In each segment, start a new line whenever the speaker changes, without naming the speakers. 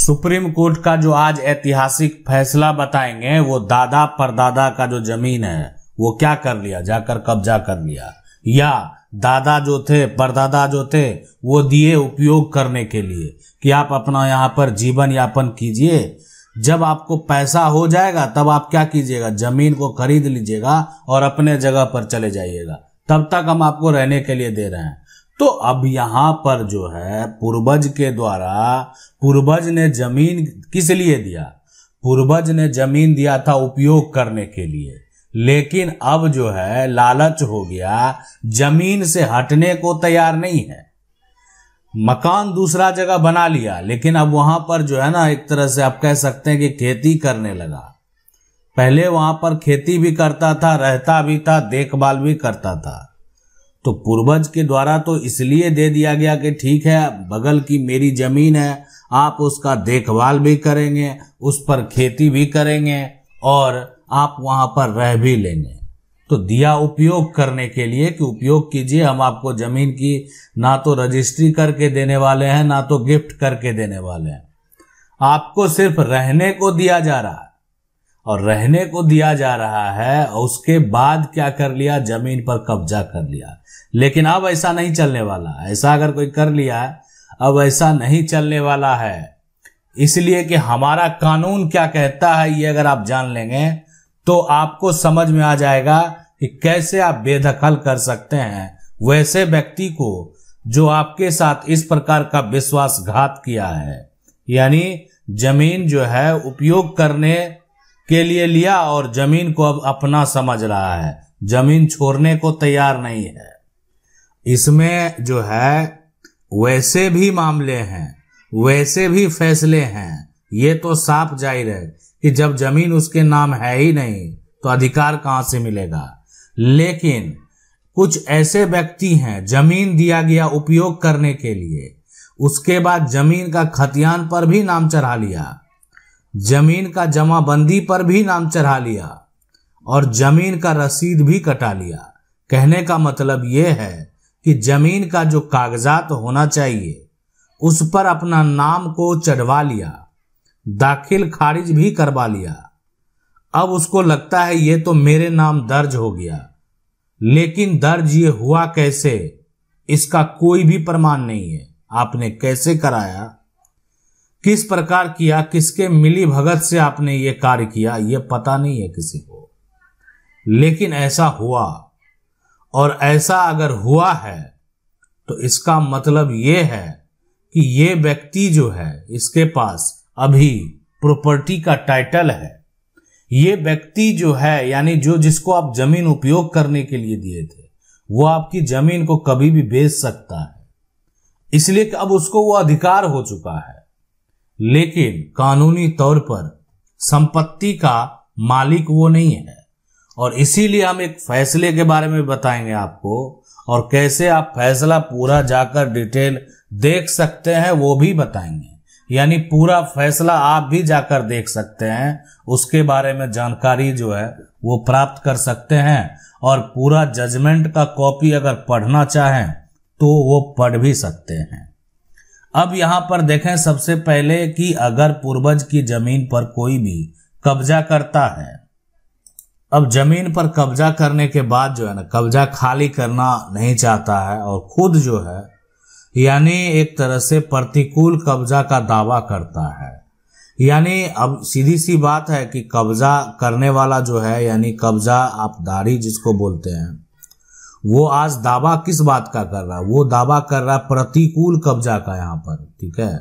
Supreme court का जो आज ऐतिहासिक फैसला बताएंगे वो दादा परदादा का जो जमीन है वो क्या कर लिया, जाकर कब्जा कर लिया, या दादा जो थे परदादा जो थे वो दिए उपयोग करने के लिए कि आप अपना यहाँ पर जीवन यापन कीजिए। जब आपको पैसा हो जाएगा तब आप क्या कीजिएगा, जमीन को खरीद लीजिएगा और अपने जगह पर चले जाइएगा, तब तक हम आपको रहने के लिए दे रहे हैं। तो अब यहाँ पर जो है पूर्वज के द्वारा, पूर्वज ने जमीन किस लिए दिया, पूर्वज ने जमीन दिया था उपयोग करने के लिए, लेकिन अब जो है लालच हो गया, जमीन से हटने को तैयार नहीं है। मकान दूसरा जगह बना लिया, लेकिन अब वहां पर जो है ना एक तरह से आप कह सकते हैं कि खेती करने लगा। पहले वहां पर खेती भी करता था, रहता भी था, देखभाल भी करता था। तो पूर्वज के द्वारा तो इसलिए दे दिया गया कि ठीक है बगल की मेरी जमीन है, आप उसका देखभाल भी करेंगे, उस पर खेती भी करेंगे और आप वहां पर रह भी लेंगे। तो दिया उपयोग करने के लिए कि उपयोग कीजिए, हम आपको जमीन की ना तो रजिस्ट्री करके देने वाले हैं ना तो गिफ्ट करके देने वाले हैं, आपको सिर्फ रहने को दिया जा रहा है। और रहने को दिया जा रहा है, उसके बाद क्या कर लिया, जमीन पर कब्जा कर लिया। लेकिन अब ऐसा नहीं चलने वाला, ऐसा अगर कोई कर लिया है अब ऐसा नहीं चलने वाला है। इसलिए कि हमारा कानून क्या कहता है ये अगर आप जान लेंगे तो आपको समझ में आ जाएगा कि कैसे आप बेदखल कर सकते हैं वैसे व्यक्ति को जो आपके साथ इस प्रकार का विश्वासघात किया है। यानी जमीन जो है उपयोग करने के लिए लिया और जमीन को अब अपना समझ रहा है, जमीन छोड़ने को तैयार नहीं है। इसमें जो है वैसे भी मामले हैं, वैसे भी फैसले हैं, ये तो साफ जाहिर है कि जब जमीन उसके नाम है ही नहीं तो अधिकार कहां से मिलेगा। लेकिन कुछ ऐसे व्यक्ति हैं, जमीन दिया गया उपयोग करने के लिए, उसके बाद जमीन का खतियान पर भी नाम चढ़ा लिया, जमीन का जमाबंदी पर भी नाम चढ़ा लिया और जमीन का रसीद भी कटा लिया। कहने का मतलब यह है कि जमीन का जो कागजात होना चाहिए उस पर अपना नाम को चढ़वा लिया, दाखिल खारिज भी करवा लिया। अब उसको लगता है ये तो मेरे नाम दर्ज हो गया, लेकिन दर्ज ये हुआ कैसे, इसका कोई भी प्रमाण नहीं है। आपने कैसे कराया, किस प्रकार किया, किसके मिली भगत से आपने ये कार्य किया, ये पता नहीं है किसी को, लेकिन ऐसा हुआ। और ऐसा अगर हुआ है तो इसका मतलब ये है कि ये व्यक्ति जो है इसके पास अभी प्रॉपर्टी का टाइटल है। ये व्यक्ति जो है यानी जो जिसको आप जमीन उपयोग करने के लिए दिए थे वो आपकी जमीन को कभी भी बेच सकता है, इसलिए कि अब उसको वो अधिकार हो चुका है। लेकिन कानूनी तौर पर संपत्ति का मालिक वो नहीं है। और इसीलिए हम एक फैसले के बारे में बताएंगे आपको, और कैसे आप फैसला पूरा जाकर डिटेल देख सकते हैं वो भी बताएंगे। यानी पूरा फैसला आप भी जाकर देख सकते हैं, उसके बारे में जानकारी जो है वो प्राप्त कर सकते हैं, और पूरा जजमेंट का कॉपी अगर पढ़ना चाहें तो वो पढ़ भी सकते हैं। अब यहां पर देखें सबसे पहले कि अगर पूर्वज की जमीन पर कोई भी कब्जा करता है, अब जमीन पर कब्जा करने के बाद जो है ना कब्जा खाली करना नहीं चाहता है और खुद जो है यानी एक तरह से प्रतिकूल कब्जा का दावा करता है। यानी अब सीधी सी बात है कि कब्जा करने वाला जो है यानी कब्जा आपदारी जिसको बोलते हैं, वो आज दावा किस बात का कर रहा है, वो दावा कर रहा है प्रतिकूल कब्जा का यहाँ पर। ठीक है,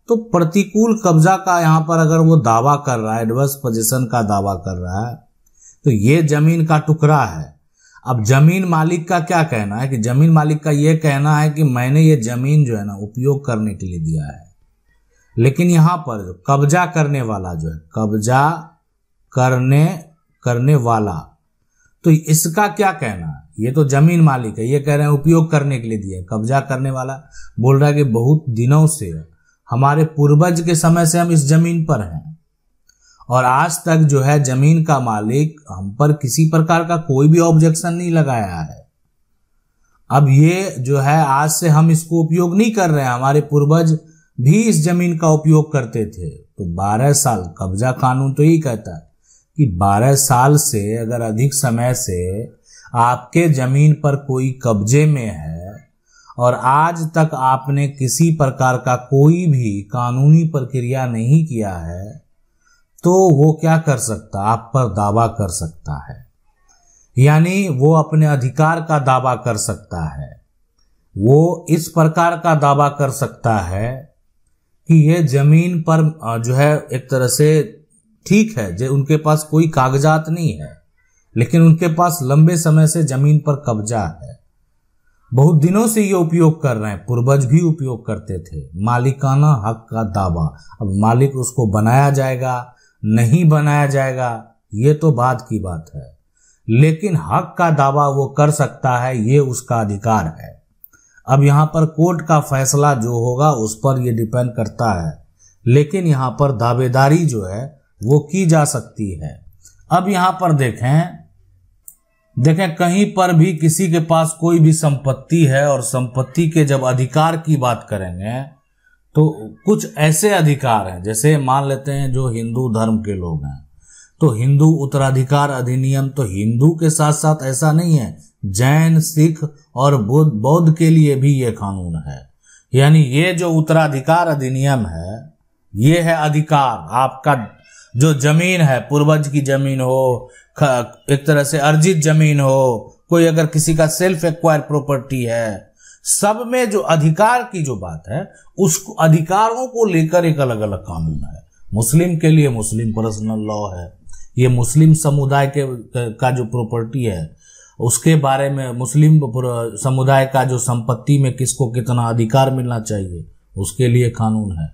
तो प्रतिकूल कब्जा का यहाँ पर अगर वो दावा कर रहा है, एडवर्स पोजीशन का दावा कर रहा है, तो ये जमीन का टुकड़ा है। अब जमीन मालिक का क्या कहना है कि जमीन मालिक का ये कहना है कि मैंने ये जमीन जो है ना उपयोग करने के लिए दिया है, लेकिन यहाँ पर जो कब्जा करने वाला जो है, कब्जा करने वाला, तो इसका क्या कहना है, ये तो जमीन मालिक है, ये कह रहे हैं उपयोग करने के लिए दिया। कब्जा करने वाला बोल रहा है कि बहुत दिनों से हमारे पूर्वज के समय से हम इस जमीन पर हैं और आज तक जो है जमीन का मालिक हम पर किसी प्रकार का कोई भी ऑब्जेक्शन नहीं लगाया है। अब ये जो है आज से हम इसको उपयोग नहीं कर रहे हैं, हमारे पूर्वज भी इस जमीन का उपयोग करते थे। तो 12 साल कब्जा कानून तो यही कहता है कि 12 साल से अगर अधिक समय से आपके जमीन पर कोई कब्जे में है और आज तक आपने किसी प्रकार का कोई भी कानूनी प्रक्रिया नहीं किया है, तो वो क्या कर सकता, आप पर दावा कर सकता है। यानी वो अपने अधिकार का दावा कर सकता है। वो इस प्रकार का दावा कर सकता है कि ये जमीन पर जो है एक तरह से ठीक है, जो उनके पास कोई कागजात नहीं है, लेकिन उनके पास लंबे समय से जमीन पर कब्जा है, बहुत दिनों से ये उपयोग कर रहे हैं, पूर्वज भी उपयोग करते थे। मालिकाना हक का दावा, अब मालिक उसको बनाया जाएगा नहीं बनाया जाएगा ये तो बात की बात है, लेकिन हक का दावा वो कर सकता है, ये उसका अधिकार है। अब यहाँ पर कोर्ट का फैसला जो होगा उस पर ये डिपेंड करता है, लेकिन यहाँ पर दावेदारी जो है वो की जा सकती है। अब यहाँ पर देखें कहीं पर भी किसी के पास कोई भी संपत्ति है और संपत्ति के जब अधिकार की बात करेंगे तो कुछ ऐसे अधिकार हैं, जैसे मान लेते हैं जो हिंदू धर्म के लोग हैं, तो हिंदू उत्तराधिकार अधिनियम, तो हिंदू के साथ साथ ऐसा नहीं है, जैन, सिख और बौद्ध के लिए भी ये कानून है। यानी ये जो उत्तराधिकार अधिनियम है ये है अधिकार, आपका जो जमीन है, पूर्वज की जमीन हो, एक तरह से अर्जित जमीन हो, कोई अगर किसी का सेल्फ एक्वायर प्रॉपर्टी है, सब में जो अधिकार की जो बात है उस अधिकारों को लेकर एक अलग अलग कानून है। मुस्लिम के लिए मुस्लिम पर्सनल लॉ है, ये मुस्लिम समुदाय का जो प्रॉपर्टी है उसके बारे में, मुस्लिम समुदाय का जो संपत्ति में किसको कितना अधिकार मिलना चाहिए उसके लिए कानून है।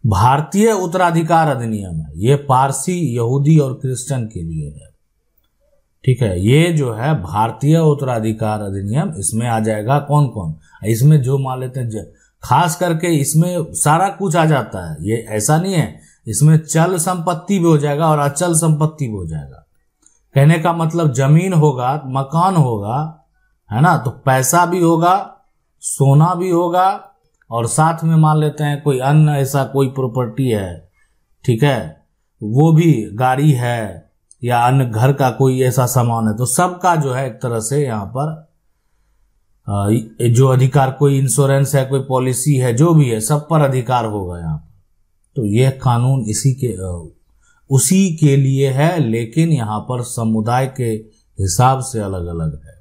भारतीय उत्तराधिकार अधिनियम है, ये पारसी, यहूदी और क्रिश्चियन के लिए है। ठीक है, ये जो है भारतीय उत्तराधिकार अधिनियम, इसमें आ जाएगा कौन कौन, इसमें जो मान लेते हैं, खास करके इसमें सारा कुछ आ जाता है। ये ऐसा नहीं है, इसमें चल संपत्ति भी हो जाएगा और अचल संपत्ति भी हो जाएगा। कहने का मतलब जमीन होगा, मकान होगा, है ना, तो पैसा भी होगा, सोना भी होगा, और साथ में मान लेते हैं कोई अन्य ऐसा कोई प्रॉपर्टी है, ठीक है, वो भी गाड़ी है या अन्य घर का कोई ऐसा सामान है, तो सबका जो है एक तरह से यहाँ पर जो अधिकार, कोई इंश्योरेंस है, कोई पॉलिसी है, जो भी है, सब पर अधिकार होगा यहाँ पर। तो यह कानून उसी के लिए है, लेकिन यहाँ पर समुदाय के हिसाब से अलग अलग है।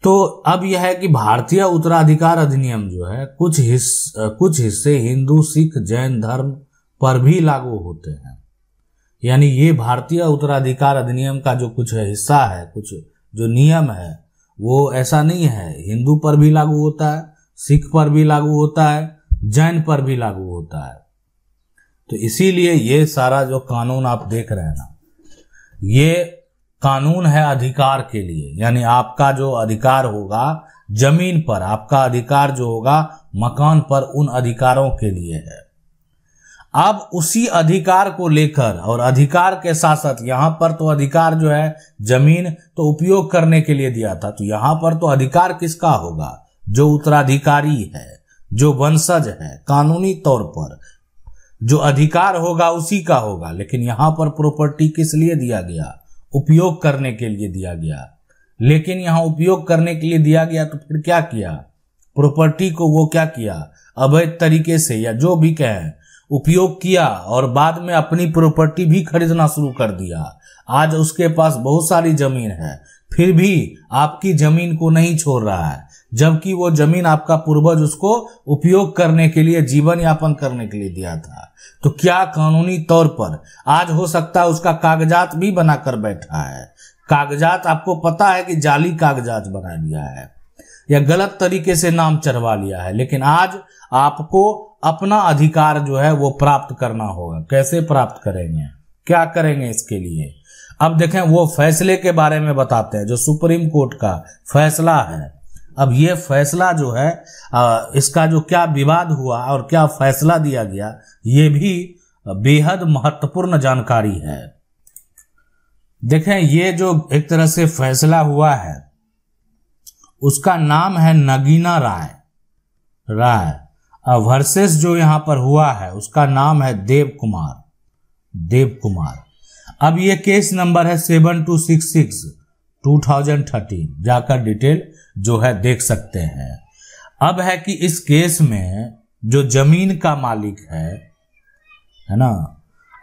तो अब यह है कि भारतीय उत्तराधिकार अधिनियम जो है कुछ हिस्से हिंदू, सिख, जैन धर्म पर भी लागू होते हैं। यानी ये भारतीय उत्तराधिकार अधिनियम का जो कुछ हिस्सा है, कुछ जो नियम है, वो ऐसा नहीं है, हिंदू पर भी लागू होता है, सिख पर भी लागू होता है, जैन पर भी लागू होता है। तो इसीलिए ये सारा जो कानून आप देख रहे हैं ना, ये कानून है अधिकार के लिए। यानी आपका जो अधिकार होगा जमीन पर, आपका अधिकार जो होगा मकान पर, उन अधिकारों के लिए है। अब उसी अधिकार को लेकर, और अधिकार के साथ साथ यहाँ पर तो अधिकार जो है जमीन तो उपयोग करने के लिए दिया था, तो यहाँ पर तो अधिकार किसका होगा, जो उत्तराधिकारी है, जो वंशज है, कानूनी तौर पर जो अधिकार होगा उसी का होगा। लेकिन यहाँ पर प्रॉपर्टी किस लिए दिया गया, उपयोग करने के लिए दिया गया। लेकिन यहाँ उपयोग करने के लिए दिया गया तो फिर क्या किया, प्रॉपर्टी को वो क्या किया, अवैध तरीके से या जो भी कहें उपयोग किया, और बाद में अपनी प्रॉपर्टी भी खरीदना शुरू कर दिया। आज उसके पास बहुत सारी जमीन है, फिर भी आपकी जमीन को नहीं छोड़ रहा है, जबकि वो जमीन आपका पूर्वज उसको उपयोग करने के लिए, जीवन यापन करने के लिए दिया था। तो क्या कानूनी तौर पर आज हो सकता है उसका कागजात भी बनाकर बैठा है, कागजात आपको पता है कि जाली कागजात बना लिया है या गलत तरीके से नाम चढ़वा लिया है, लेकिन आज आपको अपना अधिकार जो है वो प्राप्त करना होगा। कैसे प्राप्त करेंगे, क्या करेंगे इसके लिए? अब देखें, वो फैसले के बारे में बताते हैं, जो सुप्रीम कोर्ट का फैसला है। अब ये फैसला जो है, इसका जो क्या विवाद हुआ और क्या फैसला दिया गया, ये भी बेहद महत्वपूर्ण जानकारी है। देखें, ये जो एक तरह से फैसला हुआ है उसका नाम है नगीना राय। वर्सेस जो यहां पर हुआ है उसका नाम है देव कुमार, देव कुमार। अब ये केस नंबर है 7266 2013, जाकर डिटेल जो है देख सकते हैं। अब है कि इस केस में जो जमीन का मालिक है ना,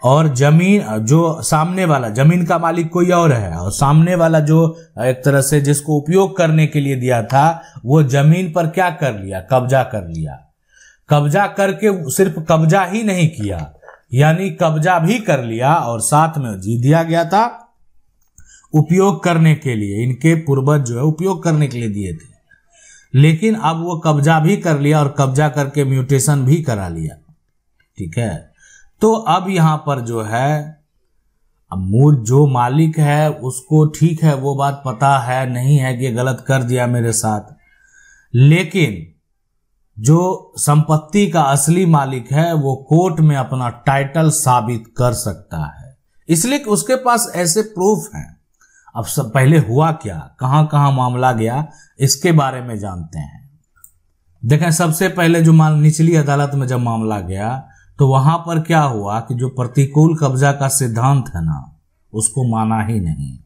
और जमीन जो सामने वाला, जमीन का मालिक कोई और है और सामने वाला जो एक तरह से जिसको उपयोग करने के लिए दिया था वो जमीन पर क्या कर लिया, कब्जा कर लिया। कब्जा करके सिर्फ कब्जा ही नहीं किया, यानी कब्जा भी कर लिया और साथ में जी दिया गया था उपयोग करने के लिए। इनके पूर्वज जो है उपयोग करने के लिए दिए थे, लेकिन अब वो कब्जा भी कर लिया और कब्जा करके म्यूटेशन भी करा लिया। ठीक है, तो अब यहां पर जो है अब मूल जो मालिक है उसको ठीक है वो बात पता है नहीं है कि गलत कर दिया मेरे साथ, लेकिन जो संपत्ति का असली मालिक है वो कोर्ट में अपना टाइटल साबित कर सकता है, इसलिए कि उसके पास ऐसे प्रूफ हैं। अब सब पहले हुआ क्या, कहां कहां मामला गया, इसके बारे में जानते हैं। देखें, सबसे पहले जो निचली अदालत में जब मामला गया तो वहां पर क्या हुआ कि जो प्रतिकूल कब्जा का सिद्धांत है ना उसको माना ही नहीं,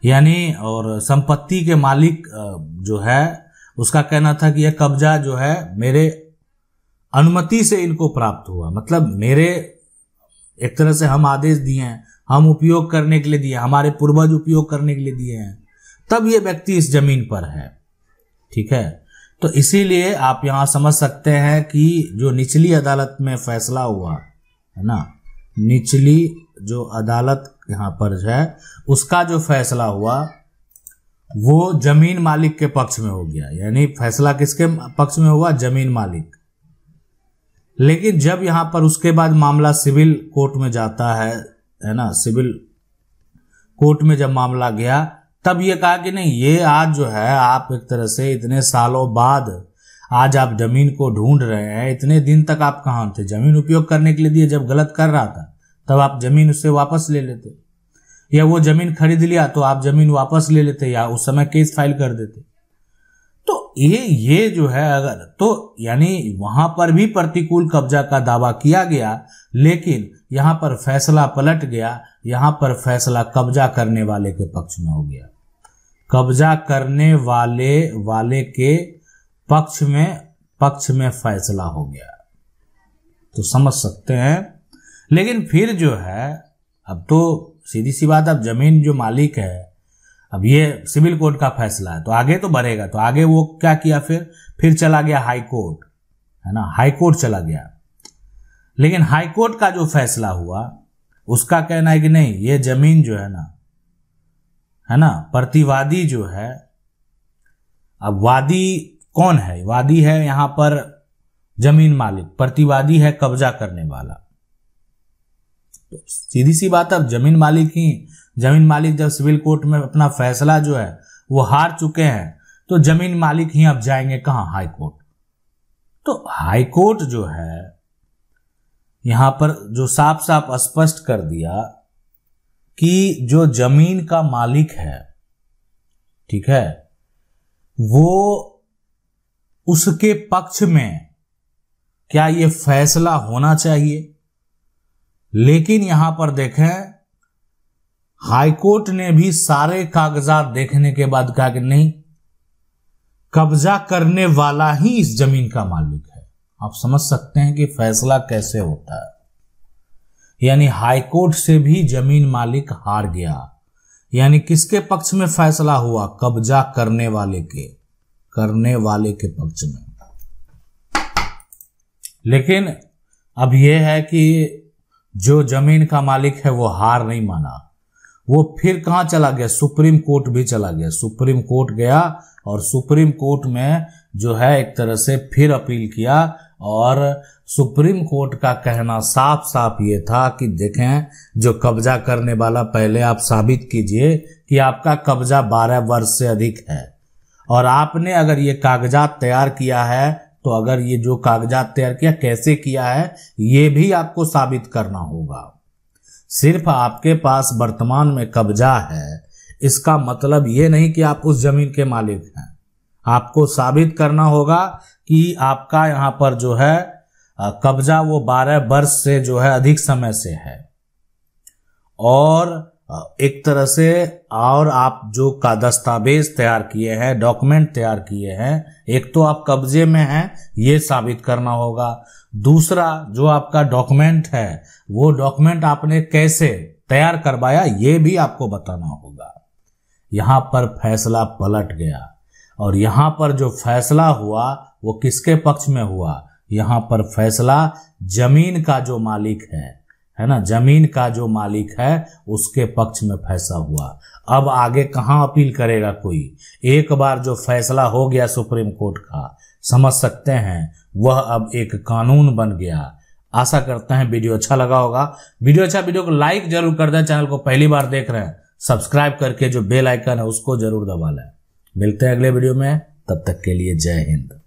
यानी और संपत्ति के मालिक जो है उसका कहना था कि यह कब्जा जो है मेरे अनुमति से इनको प्राप्त हुआ, मतलब मेरे एक तरह से हम आदेश दिए हैं, हम उपयोग करने के लिए दिए, हमारे पूर्वज उपयोग करने के लिए दिए हैं, तब ये व्यक्ति इस जमीन पर है। ठीक है, तो इसीलिए आप यहां समझ सकते हैं कि जो निचली अदालत में फैसला हुआ है ना, निचली जो अदालत यहां पर है उसका जो फैसला हुआ वो जमीन मालिक के पक्ष में हो गया, यानी फैसला किसके पक्ष में हुआ, जमीन मालिक। लेकिन जब यहां पर उसके बाद मामला सिविल कोर्ट में जाता है ना, सिविल कोर्ट में जब मामला गया तब ये कहा कि नहीं, ये आज जो है आप एक तरह से इतने सालों बाद आज आप जमीन को ढूंढ रहे हैं, इतने दिन तक आप कहां थे, जमीन उपयोग करने के लिए दिए, जब गलत कर रहा था तब आप जमीन उससे वापस ले लेते, या वो जमीन खरीद लिया तो आप जमीन वापस ले लेते या उस समय केस फाइल कर देते। तो ये जो है अगर तो यानी वहां पर भी प्रतिकूल कब्जा का दावा किया गया, लेकिन यहां पर फैसला पलट गया, यहां पर फैसला कब्जा करने वाले के पक्ष में हो गया, कब्जा करने वाले के पक्ष में फैसला हो गया। तो समझ सकते हैं। लेकिन फिर जो है अब तो सीधी सी बात, अब जमीन जो मालिक है, अब ये सिविल कोर्ट का फैसला है तो आगे तो बढ़ेगा, तो आगे वो क्या किया, फिर चला गया हाई कोर्ट, है ना, हाई कोर्ट चला गया। लेकिन हाई कोर्ट का जो फैसला हुआ उसका कहना है कि नहीं, ये जमीन जो है ना, प्रतिवादी जो है, अब वादी कौन है, वादी है यहां पर जमीन मालिक, प्रतिवादी है कब्जा करने वाला। तो सीधी सी बात, अब जमीन मालिक जब सिविल कोर्ट में अपना फैसला जो है वो हार चुके हैं तो जमीन मालिक ही अब जाएंगे कहां, हाई कोर्ट। तो हाई कोर्ट जो है यहां पर जो साफ साफ स्पष्ट कर दिया कि जो जमीन का मालिक है, ठीक है, वो उसके पक्ष में क्या ये फैसला होना चाहिए। लेकिन यहां पर देखें, हाईकोर्ट ने भी सारे कागजात देखने के बाद कहा कि नहीं, कब्जा करने वाला ही इस जमीन का मालिक है। आप समझ सकते हैं कि फैसला कैसे होता है, यानी हाईकोर्ट से भी जमीन मालिक हार गया, यानी किसके पक्ष में फैसला हुआ, कब्जा करने वाले के पक्ष में। लेकिन अब यह है कि जो जमीन का मालिक है वो हार नहीं माना, वो फिर कहां चला गया, सुप्रीम कोर्ट भी चला गया। सुप्रीम कोर्ट गया और सुप्रीम कोर्ट में जो है एक तरह से फिर अपील किया, और सुप्रीम कोर्ट का कहना साफ साफ ये था कि देखें, जो कब्जा करने वाला, पहले आप साबित कीजिए कि आपका कब्जा 12 वर्ष से अधिक है, और आपने अगर ये कागजात तैयार किया है तो अगर ये जो कागजात तैयार किया कैसे किया है ये भी आपको साबित करना होगा। सिर्फ आपके पास वर्तमान में कब्जा है इसका मतलब ये नहीं कि आप उस जमीन के मालिक हैं। आपको साबित करना होगा कि आपका यहाँ पर जो है कब्जा वो 12 वर्ष से जो है अधिक समय से है, और एक तरह से और आप जो का दस्तावेज तैयार किए हैं, डॉक्यूमेंट तैयार किए हैं, एक तो आप कब्जे में हैं ये साबित करना होगा, दूसरा जो आपका डॉक्यूमेंट है वो डॉक्यूमेंट आपने कैसे तैयार करवाया ये भी आपको बताना होगा। यहां पर फैसला पलट गया, और यहां पर जो फैसला हुआ वो किसके पक्ष में हुआ? यहां पर फैसला जमीन का जो मालिक है ना, जमीन का जो मालिक है उसके पक्ष में फैसला हुआ। अब आगे कहां अपील करेगा कोई? एक बार जो फैसला हो गया सुप्रीम कोर्ट का, समझ सकते हैं वह अब एक कानून बन गया। आशा करते हैं वीडियो अच्छा लगा होगा। वीडियो को लाइक जरूर कर दें। चैनल को पहली बार देख रहे हैं सब्सक्राइब करके जो बेल आइकन है उसको जरूर दबा लें। मिलते हैं अगले वीडियो में, तब तक के लिए जय हिंद।